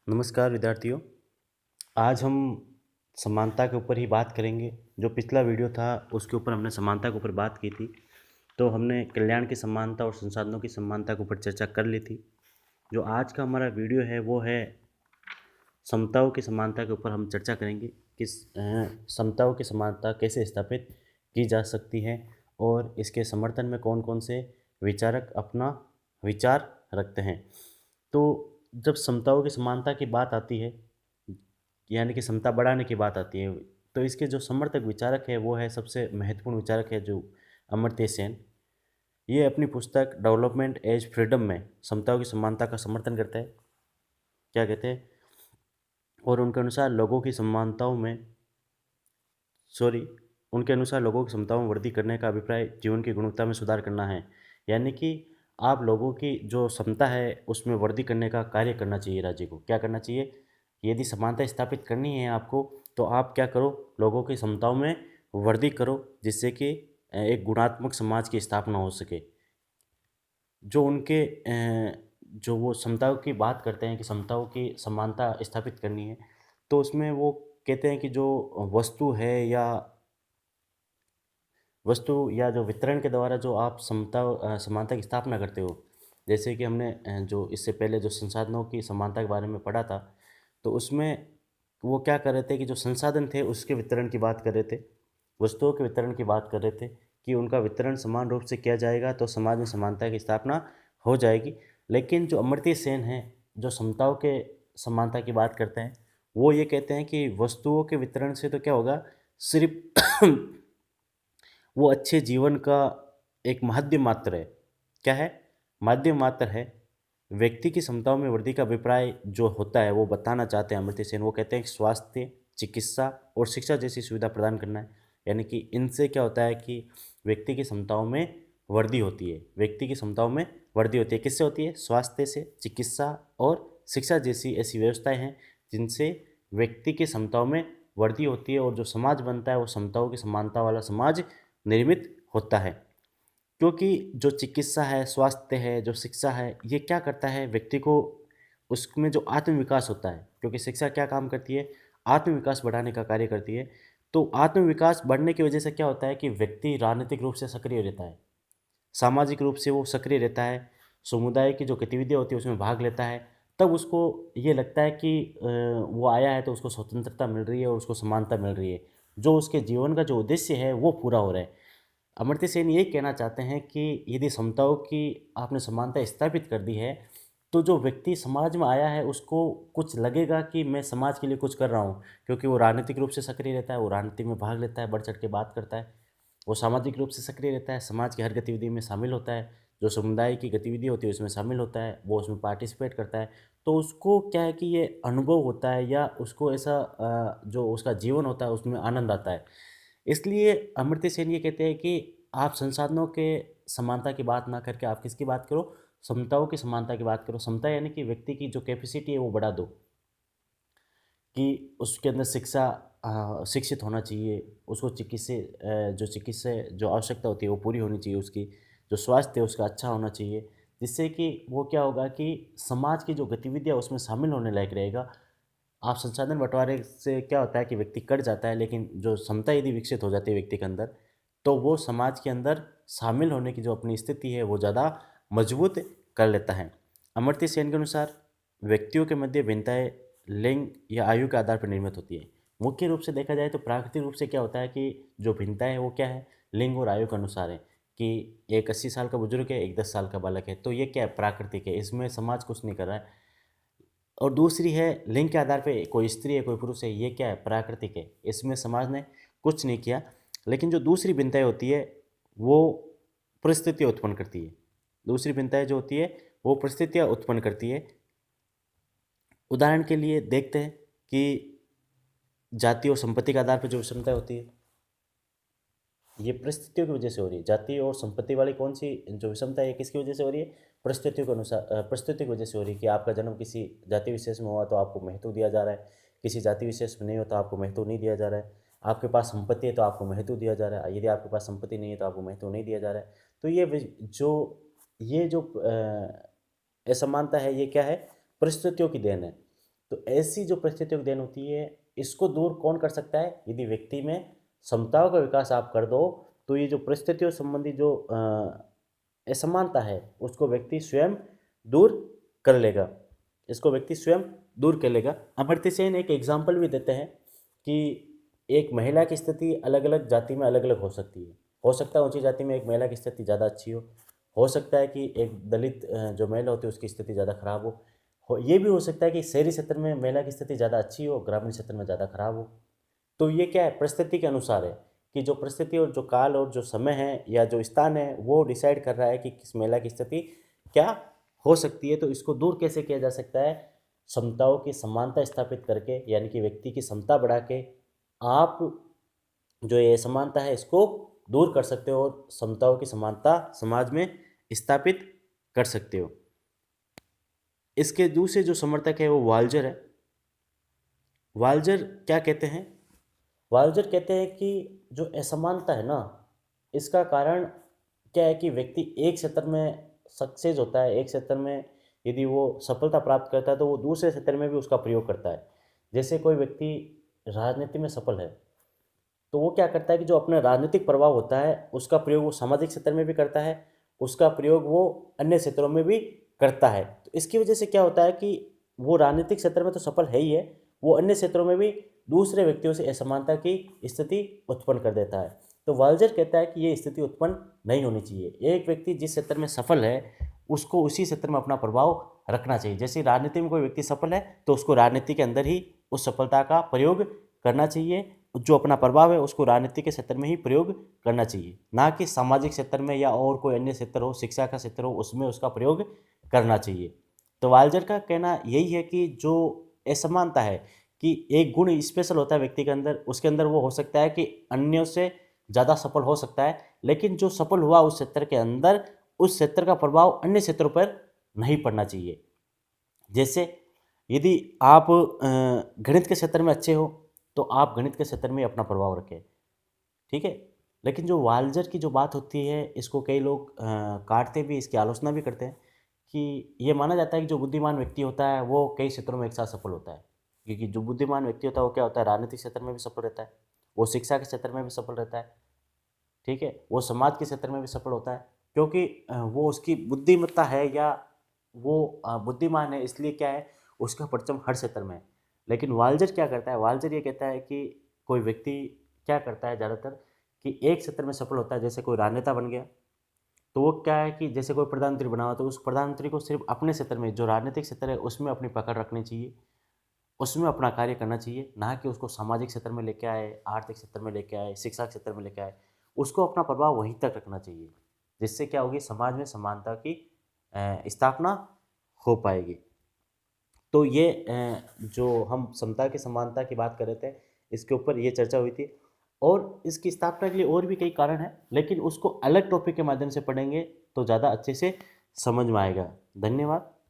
नमस्कार विद्यार्थियों। आज हम समानता के ऊपर ही बात करेंगे। जो पिछला वीडियो था उसके ऊपर हमने समानता के ऊपर बात की थी। तो हमने कल्याण की समानता और संसाधनों की समानता के ऊपर चर्चा कर ली थी। जो आज का हमारा वीडियो है वो है समताओं की समानता के ऊपर हम चर्चा करेंगे कि समताओं की समानता कैसे स्थापित की जा सकती है और इसके समर्थन में कौन कौन से विचारक अपना विचार रखते हैं। तो जब समताओं की समानता की बात आती है, यानी कि समता बढ़ाने की बात आती है, तो इसके जो समर्थक विचारक है वो है, सबसे महत्वपूर्ण विचारक है जो अमर्त्य सेन। ये अपनी पुस्तक डेवलपमेंट एज फ्रीडम में समताओं की समानता का समर्थन करता है। क्या कहते हैं? और उनके अनुसार लोगों की समानताओं में सॉरी उनके अनुसार लोगों की क्षमताओं में वृद्धि करने का अभिप्राय जीवन की गुणवत्ता में सुधार करना है। यानी कि आप लोगों की जो क्षमता है उसमें वृद्धि करने का कार्य करना चाहिए। राज्य को क्या करना चाहिए? यदि समानता स्थापित करनी है आपको, तो आप क्या करो, लोगों की क्षमताओं में वृद्धि करो, जिससे कि एक गुणात्मक समाज की स्थापना हो सके। जो उनके जो वो समताओं की बात करते हैं कि समताओं की समानता स्थापित करनी है, तो उसमें वो कहते हैं कि जो वस्तु या जो वितरण के द्वारा जो आप समानता की स्थापना करते हो, जैसे कि हमने जो इससे पहले जो संसाधनों की समानता के बारे में पढ़ा था, तो उसमें वो क्या कर रहे थे कि जो संसाधन थे उसके वितरण की बात कर रहे थे, वस्तुओं के वितरण की बात कर रहे थे कि उनका वितरण समान रूप से किया जाएगा तो समाज में समानता की स्थापना हो जाएगी। लेकिन जो अमर्त्य सेन हैं, जो समताओं के समानता की बात करते हैं, वो ये कहते हैं कि वस्तुओं के वितरण से तो क्या होगा, सिर्फ वो अच्छे जीवन का एक माध्यम मात्र है। क्या है? माध्यम मात्र है। व्यक्ति की क्षमताओं में वृद्धि का अभिप्राय जो होता है वो बताना चाहते हैं अमर्त्य सेन। वो कहते हैं कि स्वास्थ्य, चिकित्सा और शिक्षा जैसी सुविधा प्रदान करना है। यानी कि इनसे क्या होता है कि व्यक्ति की क्षमताओं में वृद्धि होती है। व्यक्ति की क्षमताओं में वृद्धि होती है। किससे होती है? स्वास्थ्य से, चिकित्सा और शिक्षा जैसी ऐसी व्यवस्थाएं हैं जिनसे व्यक्ति की क्षमताओं में वृद्धि होती है और जो समाज बनता है वो क्षमताओं की समानता वाला समाज निर्मित होता है। क्योंकि जो चिकित्सा है, स्वास्थ्य है, जो शिक्षा है, ये क्या करता है, व्यक्ति को उसमें जो आत्मविकास होता है, क्योंकि शिक्षा क्या काम करती है, आत्मविकास बढ़ाने का कार्य करती है। तो आत्मविकास बढ़ने की वजह से क्या होता है कि व्यक्ति राजनीतिक रूप से सक्रिय रहता है, सामाजिक रूप से वो सक्रिय रहता है, समुदाय की जो गतिविधियाँ होती है उसमें भाग लेता है। तब उसको ये लगता है कि वो आया है तो उसको स्वतंत्रता मिल रही है और उसको समानता मिल रही है, जो उसके जीवन का जो उद्देश्य है वो पूरा हो रहा है। अमर्त्य सेन यही कहना चाहते हैं कि यदि समताओं की आपने समानता स्थापित कर दी है, तो जो व्यक्ति समाज में आया है उसको कुछ लगेगा कि मैं समाज के लिए कुछ कर रहा हूँ, क्योंकि वो राजनीतिक रूप से सक्रिय रहता है, वो राजनीति में भाग लेता है, बढ़ चढ़ के बात करता है, वो सामाजिक रूप से सक्रिय रहता है, समाज की हर गतिविधि में शामिल होता है, जो समुदाय की गतिविधि होती है उसमें शामिल होता है, वो उसमें पार्टिसिपेट करता है। तो उसको क्या है कि ये अनुभव होता है या उसको ऐसा जो उसका जीवन होता है उसमें आनंद आता है। इसलिए अमर्त्य सेन ये कहते हैं कि आप संसाधनों के समानता की बात ना करके आप किसकी बात करो, समताओं की समानता की बात करो। समता यानी कि व्यक्ति की जो कैपेसिटी है वो बढ़ा दो, कि उसके अंदर शिक्षित होना चाहिए, उसको चिकित्सा जो आवश्यकता होती है वो पूरी होनी चाहिए, उसकी जो स्वास्थ्य है उसका अच्छा होना चाहिए, जिससे कि वो क्या होगा कि समाज की जो गतिविधियाँ उसमें शामिल होने लायक रहेगा। आप संसाधन बंटवारे से क्या होता है कि व्यक्ति कट जाता है, लेकिन जो क्षमता यदि विकसित हो जाती है व्यक्ति के अंदर, तो वो समाज के अंदर शामिल होने की जो अपनी स्थिति है वो ज़्यादा मजबूत कर लेता है। अमर्त्य सेन के अनुसार व्यक्तियों के मध्य भिन्नताएं लिंग या आयु के आधार पर निर्मित होती है। मुख्य रूप से देखा जाए तो प्राकृतिक रूप से क्या होता है कि जो भिन्नताएं है वो क्या है, लिंग और आयु के अनुसार है, कि एक 80 साल का बुजुर्ग है, एक 10 साल का बालक है, तो ये क्या है, प्राकृतिक है, इसमें समाज कुछ नहीं कर रहा है। और दूसरी है लिंग के आधार पे, कोई स्त्री है कोई पुरुष है, ये क्या है, प्राकृतिक है, इसमें समाज ने कुछ नहीं किया। लेकिन जो दूसरी भिन्नताएं होती है वो परिस्थितियाँ उत्पन्न करती है। दूसरी भिन्नताएं जो होती है वो परिस्थितियाँ उत्पन्न करती है। उदाहरण के लिए देखते हैं कि जाति और संपत्ति के आधार पर जो विषमता होती है, ये परिस्थितियों की वजह से हो रही है। जाति और संपत्ति वाली कौन सी जो विषमता है, ये किसकी वजह से हो रही है? परिस्थितियों के अनुसार, परिस्थिति की वजह से हो रही है, कि आपका जन्म किसी जाति विशेष में हुआ तो आपको महत्व दिया जा रहा है, किसी जाति विशेष में नहीं हो तो आपको महत्व नहीं दिया जा रहा है। आपके पास संपत्ति है तो आपको महत्व दिया जा रहा है, यदि आपके पास संपत्ति नहीं है तो आपको महत्व नहीं दिया जा रहा है। तो ये जो असमानता है ये क्या है? परिस्थितियों की देन है। तो ऐसी जो परिस्थितियों की देन होती है, इसको दूर कौन कर सकता है? यदि व्यक्ति में क्षमताओं का विकास आप कर दो, तो ये जो परिस्थितियों संबंधी जो असमानता है, उसको व्यक्ति स्वयं दूर कर लेगा। इसको व्यक्ति स्वयं दूर कर लेगा। अमर्त्य सेन एक एग्जाम्पल भी देते हैं कि एक महिला की स्थिति अलग अलग जाति में अलग अलग हो सकती है। हो सकता है ऊंची जाति में एक महिला की स्थिति ज़्यादा अच्छी हो सकता है कि एक दलित जो महिला होती है उसकी स्थिति ज़्यादा खराब हो। ये भी हो सकता है कि शहरी क्षेत्र में महिला की स्थिति ज़्यादा अच्छी हो, ग्रामीण क्षेत्र में ज़्यादा खराब हो। तो ये क्या है, परिस्थिति के अनुसार है कि जो परिस्थिति और जो काल और जो समय है या जो स्थान है वो डिसाइड कर रहा है कि किस महिला की स्थिति क्या हो सकती है। तो इसको दूर कैसे किया जा सकता है? क्षमताओं की समानता स्थापित करके, यानी कि व्यक्ति की क्षमता बढ़ा के आप जो ये समानता है इसको दूर कर सकते हो और क्षमताओं की समानता समाज में स्थापित कर सकते हो। इसके दूसरे जो समर्थक है वो वाल्जर है। वाल्जर क्या कहते हैं? वाल्जर कहते हैं कि जो असमानता है ना, इसका कारण क्या है कि व्यक्ति एक क्षेत्र में सक्सेस होता है, एक क्षेत्र में यदि वो सफलता प्राप्त करता है तो वो दूसरे क्षेत्र में भी उसका प्रयोग करता है। जैसे कोई व्यक्ति राजनीति में सफल है, तो वो क्या करता है कि जो अपना राजनीतिक प्रभाव होता है उसका प्रयोग वो सामाजिक क्षेत्र में भी करता है, उसका प्रयोग वो अन्य क्षेत्रों में भी करता है। तो इसकी वजह से क्या होता है कि वो राजनीतिक क्षेत्र में तो सफल है ही है, वो अन्य क्षेत्रों में भी दूसरे व्यक्तियों से असमानता की स्थिति उत्पन्न कर देता है। तो वाल्जर कहता है कि ये स्थिति उत्पन्न नहीं होनी चाहिए। एक व्यक्ति जिस क्षेत्र में सफल है उसको उसी क्षेत्र में अपना प्रभाव रखना चाहिए। जैसे राजनीति में कोई व्यक्ति सफल है तो उसको राजनीति के अंदर ही उस सफलता का प्रयोग करना चाहिए, जो अपना प्रभाव है उसको राजनीति के क्षेत्र में ही प्रयोग करना चाहिए, ना कि सामाजिक क्षेत्र में या और कोई अन्य क्षेत्र हो, शिक्षा का क्षेत्र हो, उसमें उसका प्रयोग करना चाहिए। तो वाल्जर का कहना यही है कि जो असमानता है कि एक गुण स्पेशल होता है व्यक्ति के अंदर, उसके अंदर वो हो सकता है कि अन्यों से ज़्यादा सफल हो सकता है, लेकिन जो सफल हुआ उस क्षेत्र के अंदर, उस क्षेत्र का प्रभाव अन्य क्षेत्रों पर नहीं पड़ना चाहिए। जैसे यदि आप गणित के क्षेत्र में अच्छे हो तो आप गणित के क्षेत्र में अपना प्रभाव रखें, ठीक है। लेकिन जो वाल्जर की जो बात होती है, इसको कई लोग काटते भी, इसकी आलोचना भी करते हैं कि ये माना जाता है कि जो बुद्धिमान व्यक्ति होता है वो कई क्षेत्रों में एक साथ सफल होता है। क्योंकि जो बुद्धिमान व्यक्ति होता है वो क्या होता है, राजनीतिक क्षेत्र में भी सफल रहता है, वो शिक्षा के क्षेत्र में भी सफल रहता है, ठीक है, वो समाज के क्षेत्र में भी सफल होता है, क्योंकि वो उसकी बुद्धिमत्ता है या वो बुद्धिमान है, इसलिए क्या है उसका परचम हर क्षेत्र में है। लेकिन वाल्जर क्या करता है? वाल्जर ये कहता है कि कोई व्यक्ति क्या करता है ज़्यादातर कि एक क्षेत्र में सफल होता है, जैसे कोई राजनेता बन गया तो वो क्या है कि जैसे कोई प्रधानमंत्री बना हुआ तो उस प्रधानमंत्री को सिर्फ अपने क्षेत्र में, जो राजनीतिक क्षेत्र है उसमें अपनी पकड़ रखनी चाहिए, उसमें अपना कार्य करना चाहिए, ना कि उसको सामाजिक क्षेत्र में लेके आए, आर्थिक क्षेत्र में लेके आए, शिक्षा क्षेत्र में लेके आए। उसको अपना प्रभाव वहीं तक रखना चाहिए, जिससे क्या होगी, समाज में समानता की स्थापना हो पाएगी। तो ये जो हम समता की समानता की बात कर रहे थे, इसके ऊपर ये चर्चा हुई थी और इसकी स्थापना के लिए और भी कई कारण हैं, लेकिन उसको अलग टॉपिक के माध्यम से पढ़ेंगे तो ज़्यादा अच्छे से समझ में आएगा। धन्यवाद।